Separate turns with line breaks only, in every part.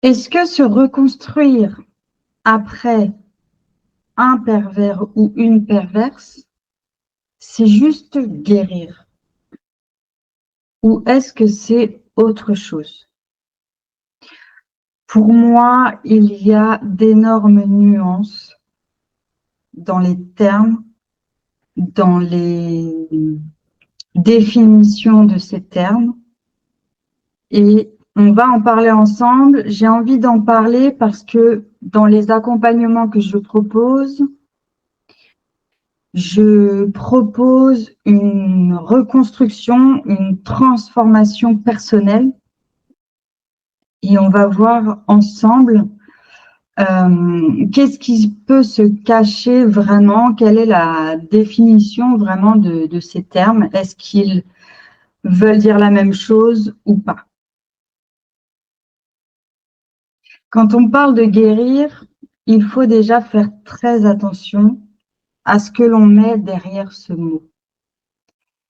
Est-ce que se reconstruire après un pervers ou une perverse, c'est juste guérir? Ou est-ce que c'est autre chose? Pour moi, il y a d'énormes nuances dans les termes, dans les définitions de ces termes. Et on va en parler ensemble. J'ai envie d'en parler parce que dans les accompagnements que je propose une reconstruction, une transformation personnelle. Et on va voir ensemble qu'est-ce qui peut se cacher vraiment, quelle est la définition vraiment de ces termes. Est-ce qu'ils veulent dire la même chose ou pas? Quand on parle de guérir, il faut déjà faire très attention à ce que l'on met derrière ce mot.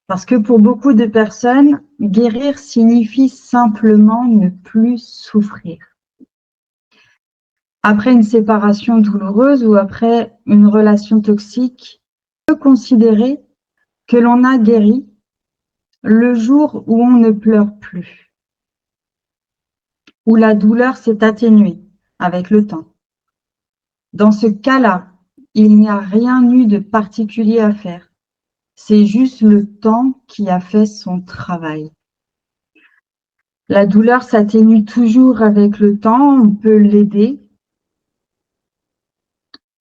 Parce que pour beaucoup de personnes, guérir signifie simplement ne plus souffrir. Après une séparation douloureuse ou après une relation toxique, on peut considérer que l'on a guéri le jour où on ne pleure plus, où la douleur s'est atténuée avec le temps. Dans ce cas-là, il n'y a rien eu de particulier à faire. C'est juste le temps qui a fait son travail. La douleur s'atténue toujours avec le temps, on peut l'aider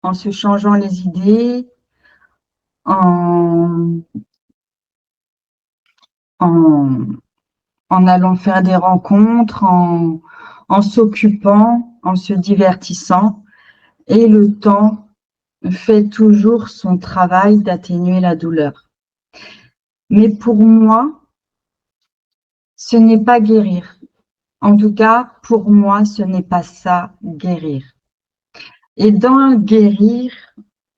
en se changeant les idées, en, en, en allant faire des rencontres, en s'occupant, en se divertissant. Et le temps fait toujours son travail d'atténuer la douleur. Mais pour moi, ce n'est pas guérir. En tout cas, pour moi, ce n'est pas ça, guérir. Et dans guérir,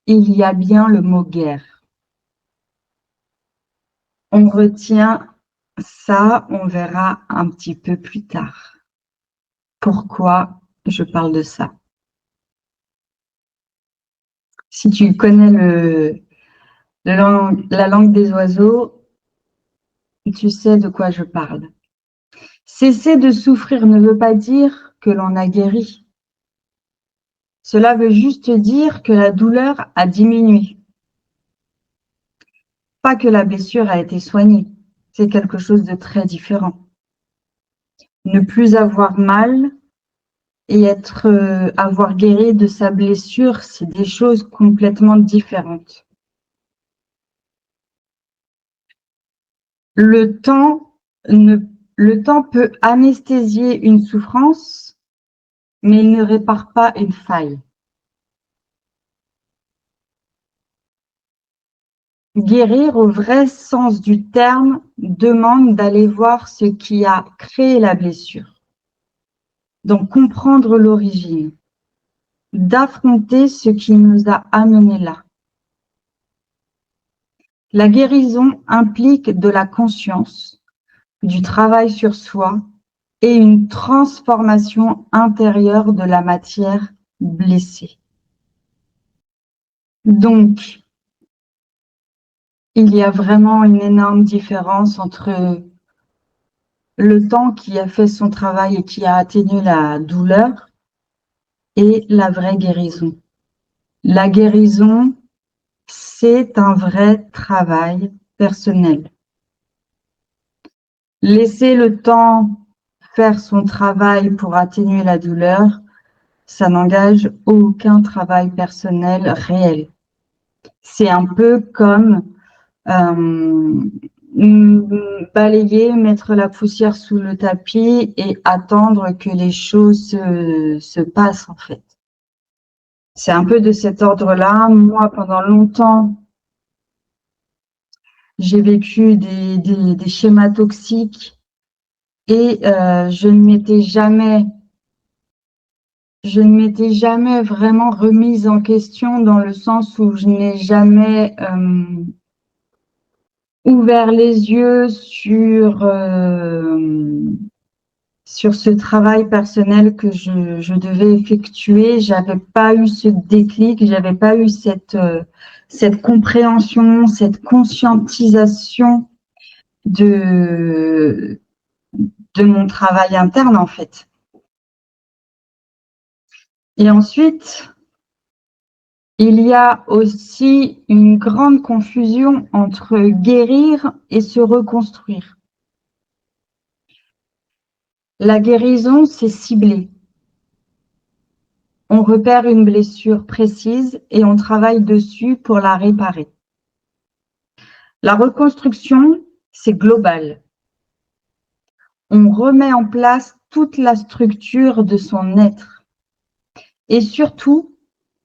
il y a bien le mot guerre. On retient ça, on verra un petit peu plus tard. Pourquoi je parle de ça? Si tu connais la langue des oiseaux, tu sais de quoi je parle. Cesser de souffrir ne veut pas dire que l'on a guéri. Cela veut juste dire que la douleur a diminué. Pas que la blessure a été soignée. C'est quelque chose de très différent. Ne plus avoir mal et avoir guéri de sa blessure, c'est des choses complètement différentes. Le temps peut anesthésier une souffrance, mais il ne répare pas une faille. Guérir au vrai sens du terme demande d'aller voir ce qui a créé la blessure. Donc comprendre l'origine, d'affronter ce qui nous a amenés là. La guérison implique de la conscience, du travail sur soi et une transformation intérieure de la matière blessée. Donc, il y a vraiment une énorme différence entre le temps qui a fait son travail et qui a atténué la douleur et la vraie guérison. La guérison, c'est un vrai travail personnel. Laisser le temps faire son travail pour atténuer la douleur, ça n'engage aucun travail personnel réel. C'est un peu comme balayer, mettre la poussière sous le tapis et attendre que les choses se passent en fait. C'est un peu de cet ordre-là. Moi, pendant longtemps, j'ai vécu des schémas toxiques et je ne m'étais jamais vraiment remise en question dans le sens où je n'ai jamais ouvert les yeux sur sur ce travail personnel que je devais effectuer, j'avais pas eu ce déclic, j'avais pas eu cette compréhension, cette conscientisation de mon travail interne, en fait. Et ensuite, il y a aussi une grande confusion entre guérir et se reconstruire. La guérison, c'est ciblé. On repère une blessure précise et on travaille dessus pour la réparer. La reconstruction, c'est global. On remet en place toute la structure de son être. Et surtout,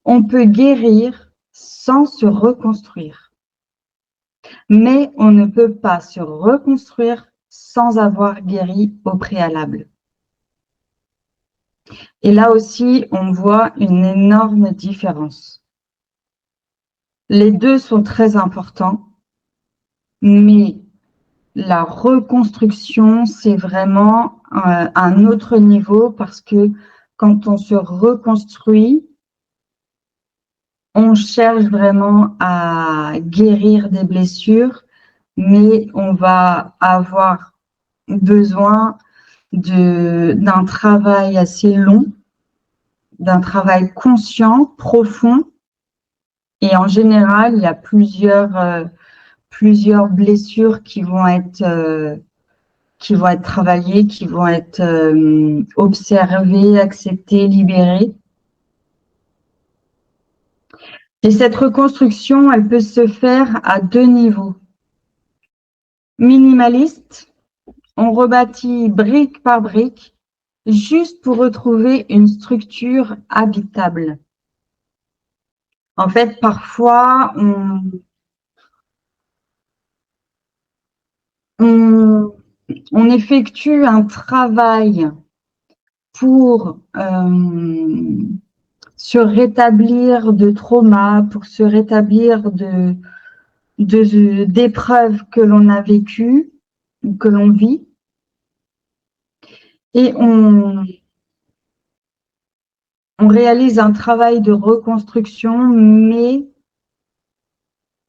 on peut guérir sans se reconstruire. Mais on ne peut pas se reconstruire sans avoir guéri au préalable. Et là aussi, on voit une énorme différence. Les deux sont très importants, mais la reconstruction, c'est vraiment un autre niveau parce que quand on se reconstruit, on cherche vraiment à guérir des blessures, mais on va avoir besoin d'un travail assez long, d'un travail conscient, profond. Et en général, il y a plusieurs blessures qui vont être travaillées, qui vont être observées, acceptées, libérées. Et cette reconstruction, elle peut se faire à deux niveaux. Minimaliste, on rebâtit brique par brique, juste pour retrouver une structure habitable. En fait, parfois, on effectue un travail pour se rétablir de traumas, pour se rétablir d'épreuves que l'on a vécues ou que l'on vit. Et on réalise un travail de reconstruction, mais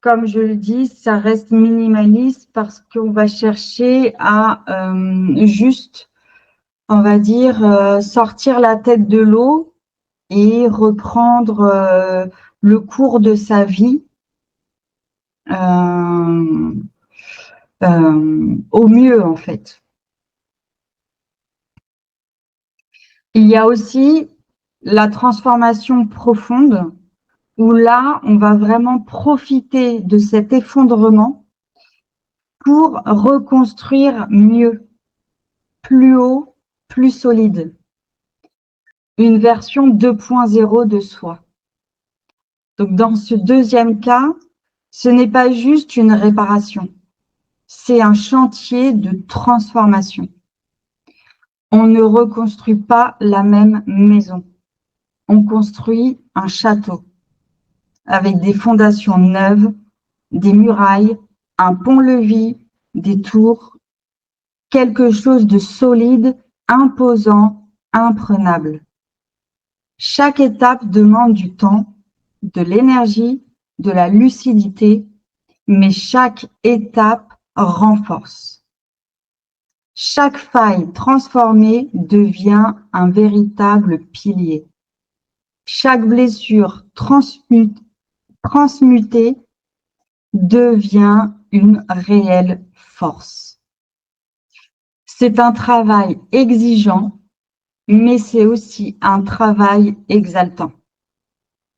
comme je le dis, ça reste minimaliste parce qu'on va chercher à juste, on va dire, sortir la tête de l'eau et reprendre le cours de sa vie au mieux, en fait. Il y a aussi la transformation profonde où là, on va vraiment profiter de cet effondrement pour reconstruire mieux, plus haut, plus solide. Une version 2.0 de soi. Donc, dans ce deuxième cas, ce n'est pas juste une réparation, c'est un chantier de transformation. On ne reconstruit pas la même maison. On construit un château avec des fondations neuves, des murailles, un pont-levis, des tours, quelque chose de solide, imposant, imprenable. Chaque étape demande du temps, de l'énergie, de la lucidité, mais chaque étape renforce. Chaque faille transformée devient un véritable pilier. Chaque blessure transmutée devient une réelle force. C'est un travail exigeant, mais c'est aussi un travail exaltant.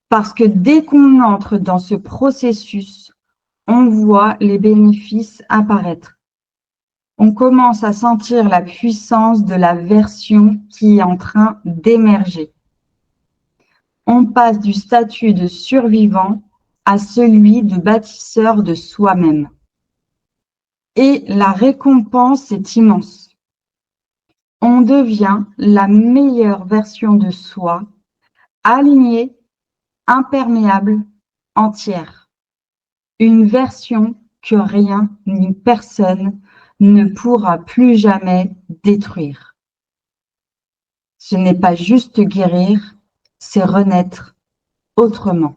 Parce que dès qu'on entre dans ce processus, on voit les bénéfices apparaître. On commence à sentir la puissance de la version qui est en train d'émerger. On passe du statut de survivant à celui de bâtisseur de soi-même. Et la récompense est immense. On devient la meilleure version de soi, alignée, imperméable, entière. Une version que rien ni personne ne pourra plus jamais détruire. Ce n'est pas juste guérir, c'est renaître autrement.